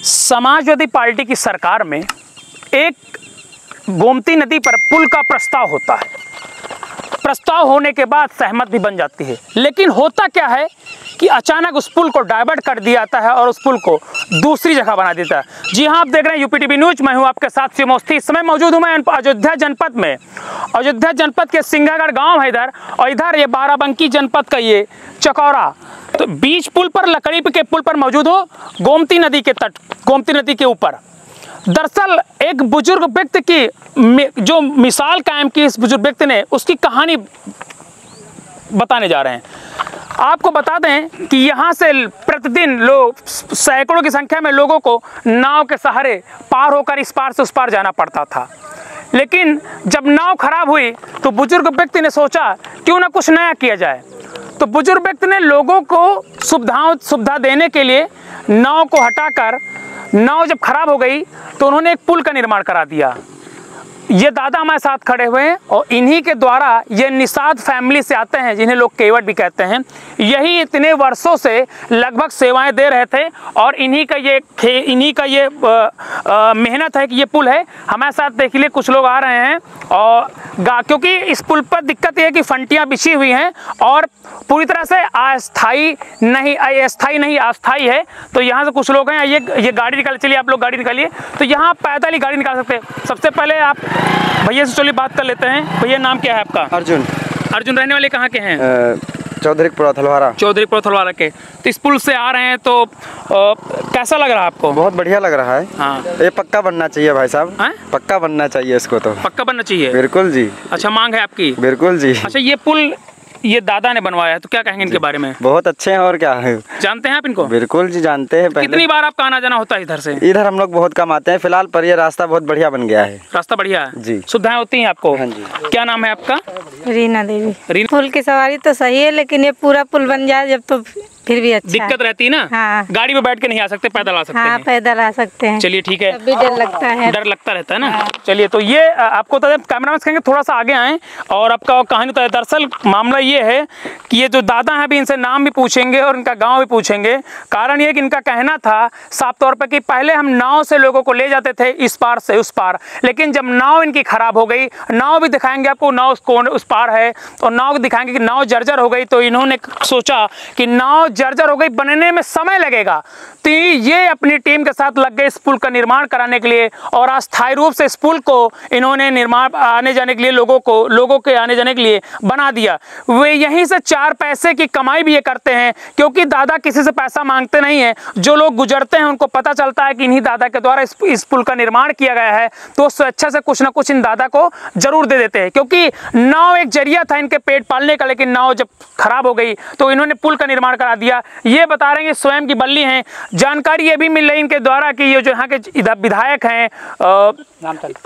Samajwadi party की सरकार में एक गोमती नदी पर पुल का प्रस्ताव होता है। प्रस्ताव होने के बाद सहमत भी बन जाती है, लेकिन होता क्या है कि अचानक उस पुल को डाइवर्ट कर दिया जाता है और उस पुल को दूसरी जगह बना देता है। जी हाँ, आप देख रहे हैं यूपीटीवी न्यूज, मैं हूँ आपके साथ शिवमोस्ती। इस समय मौजूद हूँ मैं अयोध्या जनपद में। अयोध्या जनपद के सिंगागढ़ गांव है इधर, और इधर ये बाराबंकी जनपद का ये चकौरा। तो बीच पुल पर, लकड़ी के पुल पर मौजूद हो, गोमती नदी के तट, गोमती नदी के ऊपर। दरअसल एक बुजुर्ग व्यक्ति की जो मिसाल कायम की इस बुजुर्ग व्यक्ति ने, उसकी कहानी बताने जा रहे हैं। आपको बता दें कि यहाँ से प्रतिदिन लोग, सैकड़ों की संख्या में लोगों को नाव के सहारे पार होकर इस पार से उस पार जाना पड़ता था। लेकिन जब नाव खराब हुई तो बुजुर्ग व्यक्ति ने सोचा क्यों ना कुछ नया किया जाए। तो बुजुर्ग व्यक्ति ने लोगों को सुविधा देने के लिए नाव को हटाकर, नाव जब खराब हो गई तो उन्होंने एक पुल का निर्माण करा दिया। ये दादा हमारे साथ खड़े हुए हैं और इन्हीं के द्वारा, ये निषाद फैमिली से आते हैं जिन्हें लोग केवट भी कहते हैं, यही इतने वर्षों से लगभग सेवाएं दे रहे थे और इन्हीं का ये मेहनत है कि ये पुल है। हमारे साथ देखिए लिए कुछ लोग आ रहे हैं और क्योंकि इस पुल पर दिक्कत ये है कि फंटियाँ बिछी हुई हैं और पूरी तरह से अस्थाई है। तो यहाँ से कुछ लोग हैं, ये गाड़ी निकाल, चलिए आप लोग गाड़ी निकालिए। तो यहाँ पैदल ही गाड़ी निकाल सकते हैं। सबसे पहले आप भैया से चलिए बात कर लेते हैं। भैया नाम क्या है आपका? अर्जुन। अर्जुन, रहने वाले कहाँ के हैं? चौधरीपुर थलवारा। चौधरीपुर थलवारा के। तो इस पुल से आ रहे हैं तो कैसा लग रहा है आपको? बहुत बढ़िया लग रहा है। हाँ, ये पक्का बनना चाहिए भाई साहब। पक्का बनना चाहिए इसको, तो पक्का बनना चाहिए। बिल्कुल जी। अच्छा, मांग है आपकी? बिल्कुल जी। अच्छा, ये पुल ये दादा ने बनवाया है, तो क्या कहेंगे इनके बारे में? बहुत अच्छे हैं, और क्या है। जानते हैं आप इनको? बिल्कुल जी, जानते हैं। कितनी बार आपका आना जाना होता है इधर से? इधर हम लोग बहुत कम आते हैं फिलहाल, पर ये रास्ता बहुत बढ़िया बन गया है। रास्ता बढ़िया है जी। सुविधाएं होती हैं आपको? हाँ जी। क्या नाम है आपका? रीना देवी। रीना। पुल की सवारी तो सही है, लेकिन ये पूरा पुल बन जाए जब तो फिर भी अच्छा। दिक्कत रहती है ना? हाँ। गाड़ी में बैठ के नहीं आ सकते, पैदल आ सकते हाँ, हैं। पैदल आ सकते हैं। चलिए ठीक है। तब भी डर लगता है। डर लगता रहता है ना। चलिए, तो ये आपको तो कैमरामैन कहेंगे थोड़ा सा आगे आएं और आपका कहानी तो है। दरअसल मामला ये है कि ये जो दादा हैं, अभी इनसे नाम भी पूछेंगे और इनका गांव भी पूछेंगे। कारण ये कि इनका कहना था साफ तौर पर कि पहले हम नाव से लोगों को ले जाते थे इस पार से उस पार, लेकिन जब नाव इनकी खराब हो गई, नाव भी दिखाएंगे आपको, नाव उस पार है और नाव दिखाएंगे कि नाव जर्जर हो गई, तो इन्होंने सोचा कि नाव जर्जर हो गई, बनने में समय लगेगा, तो ये अपनी टीम के साथ लग गए इस पुल का निर्माण कराने के लिए। और अस्थायी रूप से इस पुल को इन्होंने निर्माण आने जाने के लिए, लोगों के आने जाने के लिए बना दिया। वे यहीं से 4 पैसे की कमाई भी ये करते हैं, क्योंकि दादा किसी से पैसा मांगते नहीं है। जो लोग गुजरते हैं उनको पता चलता है कि इन्हीं दादा के द्वारा इस पुल का निर्माण किया गया है, तो स्वेच्छा से कुछ ना कुछ इन दादा को जरूर दे देते हैं। क्योंकि नाव एक जरिया था इनके पेट पालने का, लेकिन नाव जब खराब हो गई तो इन्होंने पुल का निर्माण करा दिया। ये बता रहे हैं कि स्वयं की बल्ली हैं। जानकारी ये भी मिल रही इनके द्वारा कि ये जो यहाँ के विधायक हैं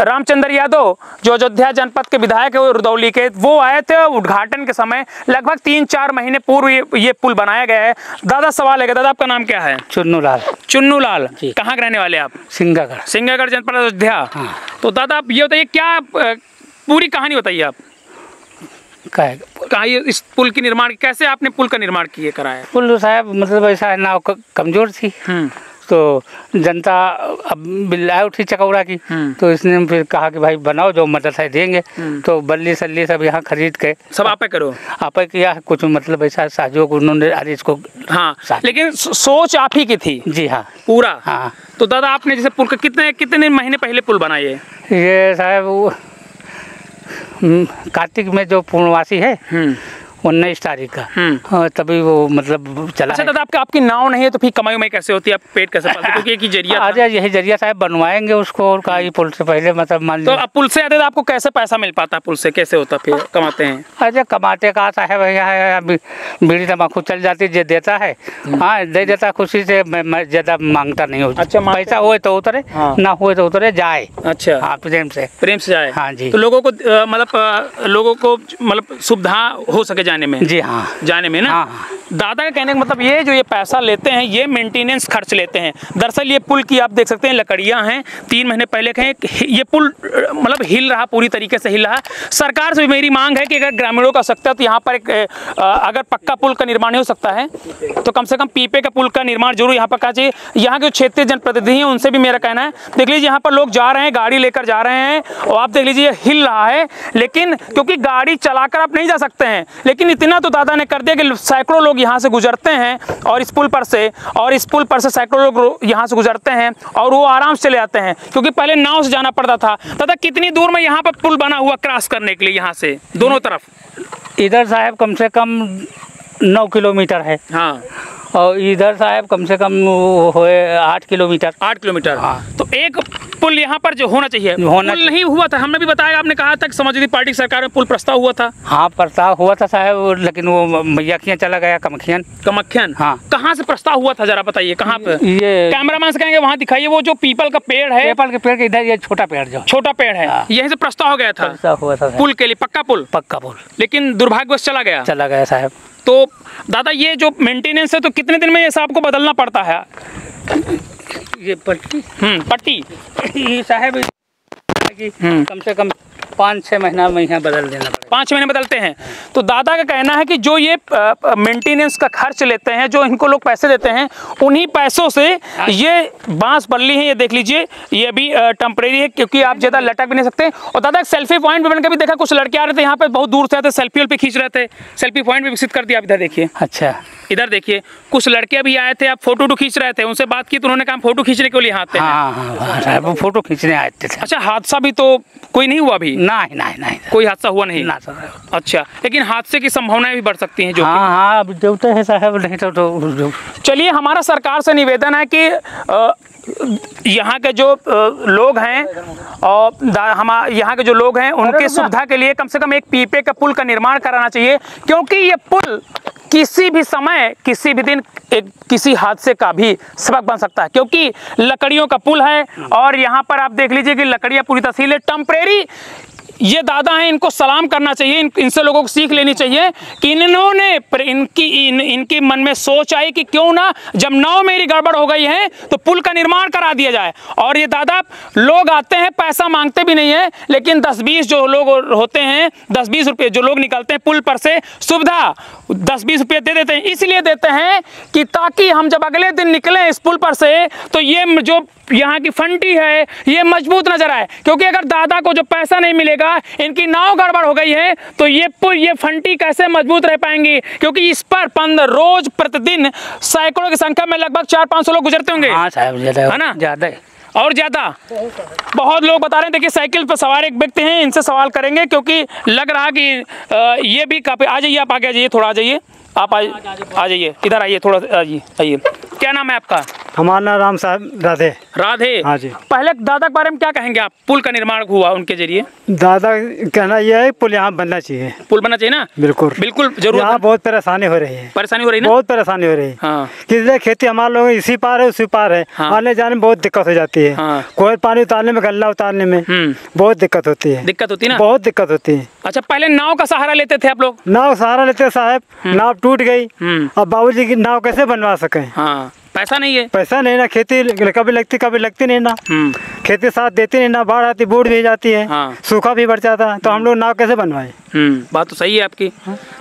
रामचंद्र यादव, जो अयोध्या जनपद के विधायक है रुदौली के, वो आए थे उद्घाटन के समय। लगभग 3-4 महीने पूर्व ये पुल बनाया गया है। दादा सवाल है, दादा आपका नाम क्या है? चुन्नू लाल। चुन्नू लाल, कहाँ के रहने वाले आप? सिंगागढ़। सिंगागढ़ जनपद, अयोध्या। हाँ। तो दादा आप ये बताइए, क्या पूरी कहानी बताइए आप। इस पुल की निर्माण कैसे आपने पुल का निर्माण किए कराया? पुल साहब मतलब ऐसा नाव कमजोर थी, तो जनता अब बिल्लाए उठी चकौड़ा की, तो इसने फिर कहा कि भाई बनाओ, जो मदद है देंगे। तो बल्ली सल्ली सब यहाँ खरीद के सब आपे करो, आपे किया कुछ, मतलब ऐसा सहयोग उन्होंने अरे इसको। हाँ, लेकिन सोच आप ही की थी? जी हाँ, पूरा। हाँ। तो दादा आपने जैसे पुल का कितने महीने पहले पुल बनाए? ये साहब कार्तिक में जो पूर्णवासी है 19 तारीख का, तभी वो मतलब चला। अच्छा दादा, आपकी नाव नहीं है तो फिर कमाई कैसे होती है? आप पेट कैसे पालते? क्योंकि एक ही जरिया था। यही जरिया साहब बनवाएंगे उसको, और का ये पुल से पहले मतलब मान तो अब पुल से आते आपको कैसे पैसा मिल पाता? पुल से कैसे होता फिर कमाते हैं? अच्छा, कमाते का आता है भैया, बीड़ी तम्बाकू चल जाती, जो देता है हाँ दे देता खुशी से, मैं ज्यादा मांगता नहीं हूँ। अच्छा, पैसा हुए तो उतरे, ना हुए तो उतरे जाए। अच्छा, हाँ, प्रेम से जाए। हाँ जी। तो लोगों को मतलब सुविधा हो सके जाने में? जी हाँ, जाने में ना। हाँ। दादा का कहने का मतलब ये जो ये पैसा लेते हैं ये मेंटेनेंस खर्च लेते हैं। दरअसल ये पुल की आप देख सकते हैं लकड़ियां हैं, 3 महीने पहले के हैं। ये पुल मतलब हिल रहा, पूरी तरीके से हिल रहा। सरकार से मेरी मांग है कि अगर ग्रामीणों का सकता है तो यहाँ पर एक अगर पक्का पुल का निर्माण हो सकता है तो कम से कम पीपे का पुल का निर्माण जरूर यहाँ पर करना चाहिए। यहाँ के क्षेत्रीय जनप्रतिनिधि हैं उनसे भी मेरा कहना है, देख लीजिए यहाँ पर लोग जा रहे हैं, गाड़ी लेकर जा रहे हैं और आप देख लीजिए हिल रहा है, लेकिन क्योंकि गाड़ी चलाकर आप नहीं जा सकते हैं, लेकिन इतना तो दादा ने कर दिया कि सैकड़ों लोग यहाँ से गुजरते हैं और इस पुल पर से सैकड़ों लोग यहाँ से गुजरते हैं और वो आराम से चले जाते हैं, क्योंकि पहले नाव से जाना पड़ता था। दादा कितनी दूर में यहाँ पर पुल बना हुआ क्रॉस करने के लिए यहाँ से दोनों तरफ? इधर साहब कम से कम 9 किलोमीटर है। हाँ, और इधर साहब कम से कम होए 8 किलोमीटर। 8 किलोमीटर। हाँ। तो एक पुल यहाँ पर जो होना चाहिए, पुल नहीं हुआ था, हमने भी बताया, आपने कहा था कि समाजवादी पार्टी की सरकार में पुल प्रस्ताव हुआ था। हाँ प्रस्ताव हुआ था साहब, लेकिन वो मैयाखियाँ चला गया कमख्यन। हाँ। कहाँ से प्रस्ताव हुआ था जरा बताइए, कहाँ पे? ये कैमरामैन से कहेंगे वहाँ दिखाइए, वो जो पीपल का पेड़ है, पीपल के पेड़ के इधर ये छोटा पेड़ जो छोटा पेड़ है, हाँ। यहीं से प्रस्ताव हो गया था प्रस्ताव हुआ था पुल के लिए, पक्का पुल, लेकिन दुर्भाग्यवश चला गया साहब। तो दादा ये जो मेंटेनेंस है तो कितने दिन में ये सब आपको बदलना पड़ता है? ये पट्टी ये साहब कम से कम 5-6 महीना में यहाँ बदल देना पड़ेगा। 5 महीने बदलते हैं। तो दादा का कहना है कि जो ये मेंटेनेंस का खर्च लेते हैं, जो इनको लोग पैसे देते हैं, उन्हीं पैसों से ये बांस बल्ली है, ये देख लीजिए, ये अभी टेम्परेरी है क्योंकि आप ज़्यादा लटक भी नहीं सकते। और दादा एक सेल्फी पॉइंट भी मैंने कभी देखा, कुछ लड़के आ रहे थे यहाँ पे, बहुत दूर से आते, सेल्फी पे खींच रहे थे, सेल्फी पॉइंट भी विकसित कर दिया। इधर देखिए, अच्छा इधर देखिए, कुछ लड़के भी आए थे, आप फोटो खींच रहे थे, उनसे बात की तो उन्होंने कहा फोटो खींचने के लिए आते हैं। हाँ, वो फोटो खींचने आए थे। अच्छा, हादसा भी तो कोई नहीं हुआ अभी? नहीं, कोई हादसा हुआ नहीं ना सर। अच्छा, लेकिन हादसे की संभावनाएं भी बढ़ सकती हैं जो हाँ अब जोते हैं साहब, नहीं तो चलिए, हमारा सरकार से निवेदन है कि यहाँ के जो लोग हैं और यहाँ के जो लोग हैं उनकी सुविधा के लिए कम से कम एक पीपे का पुल का निर्माण कराना चाहिए, क्योंकि ये पुल किसी भी समय, किसी भी दिन किसी हादसे का भी सबक बन सकता है, क्योंकि लकड़ियों का पुल है और यहाँ पर आप देख लीजिए कि लकड़ियाँ पूरी तस्वीर है, टेम्परेरी। ये दादा हैं, इनको सलाम करना चाहिए, इनसे लोगों को सीख लेनी चाहिए कि इन्होंने इनकी मन में सोच आई कि क्यों ना जब नाव मेरी गड़बड़ हो गई है तो पुल का निर्माण करा दिया जाए। और ये दादा लोग आते हैं, पैसा मांगते भी नहीं है, लेकिन 10-20 जो लोग होते हैं, 10-20 रुपये जो लोग निकलते हैं पुल पर से, सुविधा 10-20 रुपये दे देते हैं। इसलिए देते हैं कि ताकि हम जब अगले दिन निकलें इस पुल पर से तो ये जो यहाँ की फंटी है ये मजबूत नजर आए, क्योंकि अगर दादा को जो पैसा नहीं मिलेगा, इनकी नाव गड़बड़ हो गई है, तो ये फंटी कैसे मजबूत रह पाएंगी, क्योंकि इस पर रोज प्रतिदिन सैकड़ों की संख्या में लगभग 400-500 लोग गुजरते होंगे। हाँ साहब, है ना, ज़्यादा और ज़्यादा बहुत लोग बता रहे हैं। देखिए, साइकिल पर सवार एक व्यक्ति हैं, इनसे सवाल करेंगे क्योंकि लग रहा कि ये भी काफ़ी। आ जाइए, आप आगे आ जाइए, थोड़ा आ जाइए, आप आ जाइए, इधर आइए, थोड़ा आइए। क्या नाम है आपका? हमारा नाम राम साहब राधे। हाँ जी। पहले दादा के बारे में क्या कहेंगे आप? पुल का निर्माण हुआ उनके जरिए, दादा कहना यह है पुल यहाँ बनना चाहिए, पुल बनना चाहिए ना। बिल्कुल जरूर। यहाँ बहुत परेशानी हो रही है, बहुत परेशानी हो रही है। हाँ। किसी खेती हमारे लोग इसी पार है उसी पार है। हाँ। आने जाने में बहुत दिक्कत हो जाती है। हाँ। कोई पानी उतारने में, गल्ला उतारने में बहुत दिक्कत होती है। ना, बहुत दिक्कत होती है। अच्छा, पहले नाव का सहारा लेते थे आप लोग? नाव सहारा लेते साहब, नाव टूट गई, अब बाबूजी की नाव कैसे बनवा सके? हाँ, पैसा नहीं है, पैसा नहीं ना, खेती कभी लगती नहीं ना, खेती साथ देती नहीं ना, बाढ़ आती बूढ़ भी जाती है। हाँ। सूखा भी बढ़ जाता, तो हम लोग नाव कैसे बनवाए? बात तो सही है आपकी।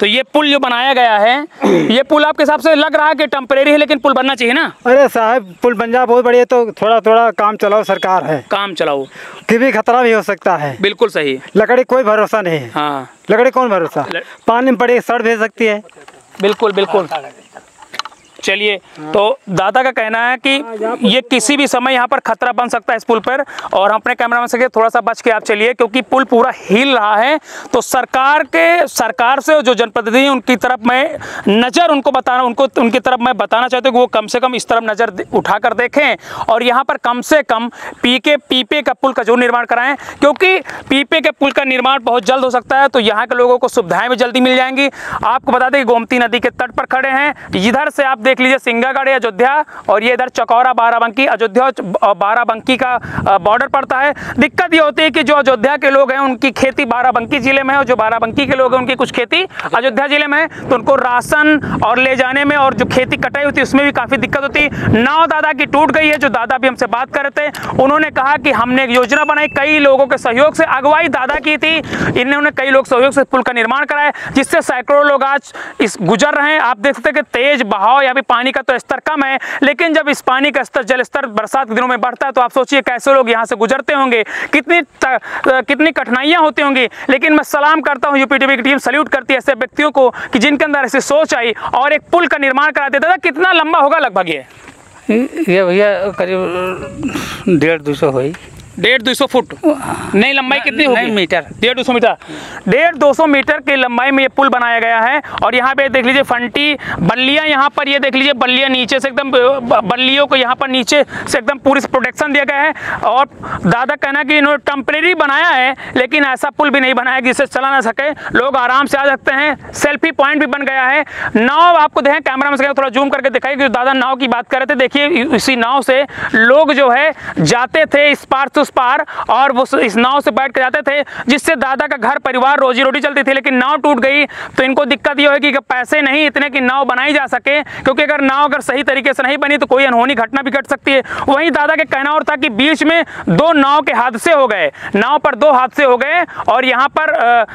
तो ये पुल जो बनाया गया है, ये पुल आपके हिसाब से लग रहा है कि टेम्परेरी है, लेकिन पुल बनना चाहिए ना? अरे साहब, पुल बन जाए बहुत बढ़िया, तो थोड़ा काम चलाओ, सरकार है, काम चलाओ, कि खतरा भी हो सकता है। बिल्कुल सही। लकड़ी कोई भरोसा नहीं है। हाँ। लकड़ी कौन भरोसा, पानी में पड़ी सड़ भेज सकती है। बिल्कुल। चलिए, तो दादा का कहना है कि ये किसी भी समय यहाँ पर खतरा बन सकता है इस पुल पर, और हम अपने कैमरामैन से थोड़ा सा बच के आप चलिए, क्योंकि पुल पूरा हिल रहा है। तो सरकार से जो जनप्रतिनिधि उनकी तरफ मैं नज़र उनकी तरफ मैं बताना चाहता हूँ कि वो कम से कम इस तरफ नज़र उठाकर देखें और यहाँ पर कम से कम पीपे का पुल का जो निर्माण कराएं, क्योंकि पीपे के पुल का निर्माण बहुत जल्द हो सकता है, तो यहाँ के लोगों को सुविधाएं भी जल्दी मिल जाएंगी। आपको बता दें कि गोमती नदी के तट पर खड़े हैं, इधर से आप देख लीजिए सिंगागढ़ अयोध्या, और ये इधर चकौरा बाराबंकी, अयोध्या और बाराबंकी का बॉर्डर पड़ता है। दिक्कत ये होती है कि जो अयोध्या के लोग हैं उनकी खेती बाराबंकी जिले में है, और जो बाराबंकी के लोग हैं उनकी कुछ खेती अयोध्या जिले में है, तो उनको राशन और ले जाने में और जो खेती कटाई होती है उसमें भी काफ़ी दिक्कत होती है। नाव दादा की टूट गई है। जो दादा भी हमसे बात कर रहे थे, उन्होंने कहा कि हमने एक योजना बनाई, कई लोगों के सहयोग से, अगुवाई दादा की थी, इन्होंने कई लोग सहयोग से पुल का निर्माण कराया, जिससे सैकड़ों लोग आज इस गुजर रहे हैं। आप देख सकते हैं कि तेज बहाव या भी पानी का तो स्तर कम है, लेकिन जब इस पानी का स्तर, जल स्तर बरसात के दिनों में बढ़ता है तो आप सोचिए कैसे लोग यहाँ से गुजरते होंगे, कितनी कठिनाइयाँ होती होंगी। लेकिन मैं सलाम करता हूँ, यूपीटीवी की टीम सल्यूट करती है ऐसे व्यक्तियों को कि जिनके अंदर ऐसी सोच आई और एक पुल का निर्माण करा देता था। कितना लंबा होगा लगभग ये भैया करीब 150-200 हुई। 150-200 फुट नहीं, लंबाई कितनी होगी? मीटर, 150-200 मीटर, 150-200 मीटर की लंबाई में ये पुल बनाया गया है। और यहाँ पे देख लीजिए फंटी बल्लियाँ, यहाँ पर ये देख लीजिए बल्लियाँ नीचे से एकदम, बल्लियों को यहाँ पर नीचे से एकदम पूरी प्रोटेक्शन दिया गया है। और दादा कहना कि इन्होंने टेम्परेरी बनाया है, लेकिन ऐसा पुल भी नहीं बनाया जिससे चला ना सके, लोग आराम से आ सकते हैं। सेल्फी पॉइंट भी बन गया है। नाव आपको देखें, कैमरा में से थोड़ा जूम करके दिखाई कि दादा नाव की बात कर रहे थे। देखिए इसी नाव से लोग जो है जाते थे इस पार से उस पार, और वो इस नाव से बैठ कर जाते थे, जिससे दादा का घर परिवार रोजी रोटी चलती थी। लेकिन नाव टूट गई तो इनको दिक्कत ये होगी कि पैसे नहीं इतने कि नाव बनाई जा सके, क्योंकि अगर नाव सही तरीके से नहीं बनी तो कोई अनहोनी घटना भी घट सकती है। वहीं दादा के कहना और था कि बीच में 2 नाव के हादसे हो गए, नाव पर 2 हादसे हो गए, और यहाँ पर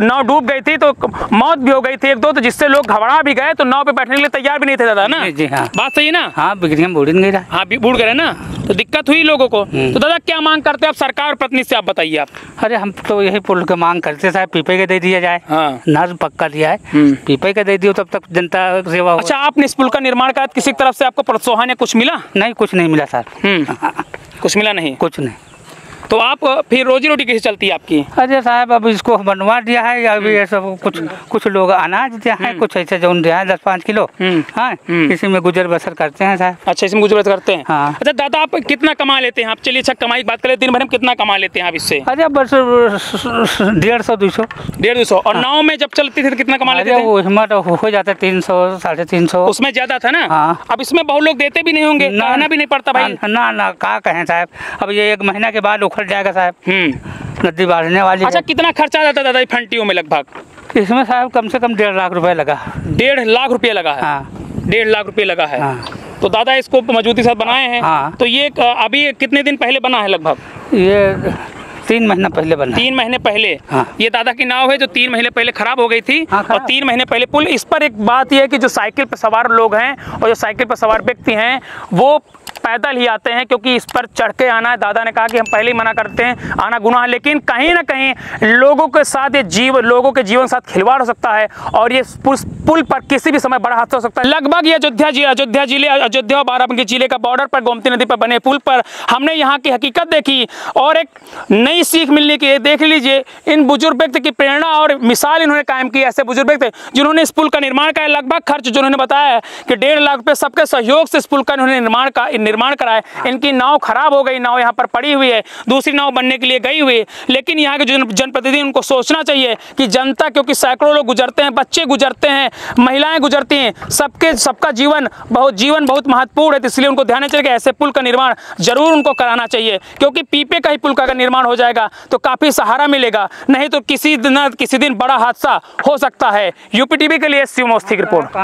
नाव डूब गई थी तो मौत भी हो गई थी 1-2, तो जिससे लोग घबरा भी गए, तो नाव पे बैठने के लिए तैयार भी नहीं थे दादा ना। जी हाँ, बात सही है ना? हाँ, बिगड़िया बूढ़ गई, हाँ बूढ़ गए ना, तो दिक्कत हुई लोगों को। तो दादा क्या मांग करते हैं आप सरकार और प्रतिनिधि से, आप बताइए आप। अरे हम तो यही पुल की मांग करते साहब, पीपे के दे दिया जाए। हाँ। नर्स पक्का दिया है, पीपे के दे दियो तब तक जनता सेवा हो। अच्छा, आपने इस पुल का निर्माण करा, किसी तरफ से आपको प्रोत्साहन या कुछ मिला? नहीं, कुछ नहीं मिला सर। कुछ मिला नहीं? कुछ नहीं। तो आप फिर रोजी रोटी कैसे चलती है आपकी? अरे साहब अब इसको बनवा दिया है, अभी ये सब कुछ लोग अनाज दिया है, कुछ ऐसे जो दिया है 10-5 किलो, हाँ, इसी में गुजर बसर करते हैं साहब। अच्छा, इसमें गुजर बसर करते हैं। हाँ। अच्छा दादा, आप कितना कमा लेते हैं आप? चलिए अच्छा कमाई की बात करें, दिन भर में कितना कमा लेते हैं आप इससे? अरे बस 150-200। और नाव में जब चलती थी तो कितना कमा लेते थे? वो हिम्मत हो जाता है 300-350। उसमें ज्यादा था ना? हाँ। अब इसमें बहुत लोग देते भी नहीं होंगे, कहना भी नहीं पड़ता भाई। ना क्या कहें साहब, अब ये 1 महीना के बाद उखड़ जाएगा साहब, नदी बढ़ने वाली। अच्छा, कितना खर्चा आ जाता दादा फंटियों में लगभग? इसमें साहब कम से कम 1.5 लाख रुपए लगा। 1.5 लाख रुपये लगा है? हाँ। 1.5 लाख रुपये लगा है। हाँ। तो दादा इसको मजबूती के साथ बनाए हैं। हाँ। तो ये अभी कितने दिन पहले बना है लगभग? ये 3 महीना पहले बना। 3 महीने पहले? हाँ। ये दादा की नाव है जो 3 महीने पहले खराब हो गई थी। हाँ, और 3 महीने पहले पुल। इस पर एक बात यह है कि जो साइकिल पर सवार लोग हैं और जो साइकिल पर सवार व्यक्ति हैं वो पैदल ही आते हैं, क्योंकि इस पर चढ़ के आना है, दादा ने कहा कि हम पहले ही मना करते हैं, आना गुनाह है। लेकिन कहीं ना कहीं लोगों के साथ ये लोगों के जीवन साथ खिलवाड़ हो सकता है, और ये पुल पर किसी भी समय बड़ा हादसा हो सकता है। लगभग ये अयोध्या और बाराबंकी जिले का बॉर्डर पर गोमती नदी पर बने पुल पर हमने यहाँ की हकीकत देखी और एक नई सीख मिलने की। देख लीजिए, इन बुजुर्ग व्यक्ति की प्रेरणा और मिसाल इन्होंने कायम की। ऐसे बुजुर्ग व्यक्ति जिन्होंने इस पुल का निर्माण किया, लगभग खर्च जो उन्होंने बताया है कि 1.5 लाख रुपये सबके सहयोग से इस पुल का इन्होंने निर्माण कराया। इनकी नाव खराब हो गई, नाव यहाँ पर पड़ी हुई है, दूसरी नाव बनने के लिए गई हुई है। लेकिन यहाँ के जो जनप्रतिनिधि उनको सोचना चाहिए कि जनता, क्योंकि सैकड़ों लोग गुजरते हैं, बच्चे गुजरते हैं, महिलाएं गुजरती हैं, सबका जीवन बहुत महत्वपूर्ण है। इसलिए उनको ध्यान चाहिए कि ऐसे पुल का निर्माण जरूर उनको कराना चाहिए, क्योंकि पीपे का ही पुल का अगर निर्माण हो जाएगा तो काफी सहारा मिलेगा, नहीं तो किसी दिन बड़ा हादसा हो सकता है। यूपीटीवी के लिए शिव मोस्ती की रिपोर्ट।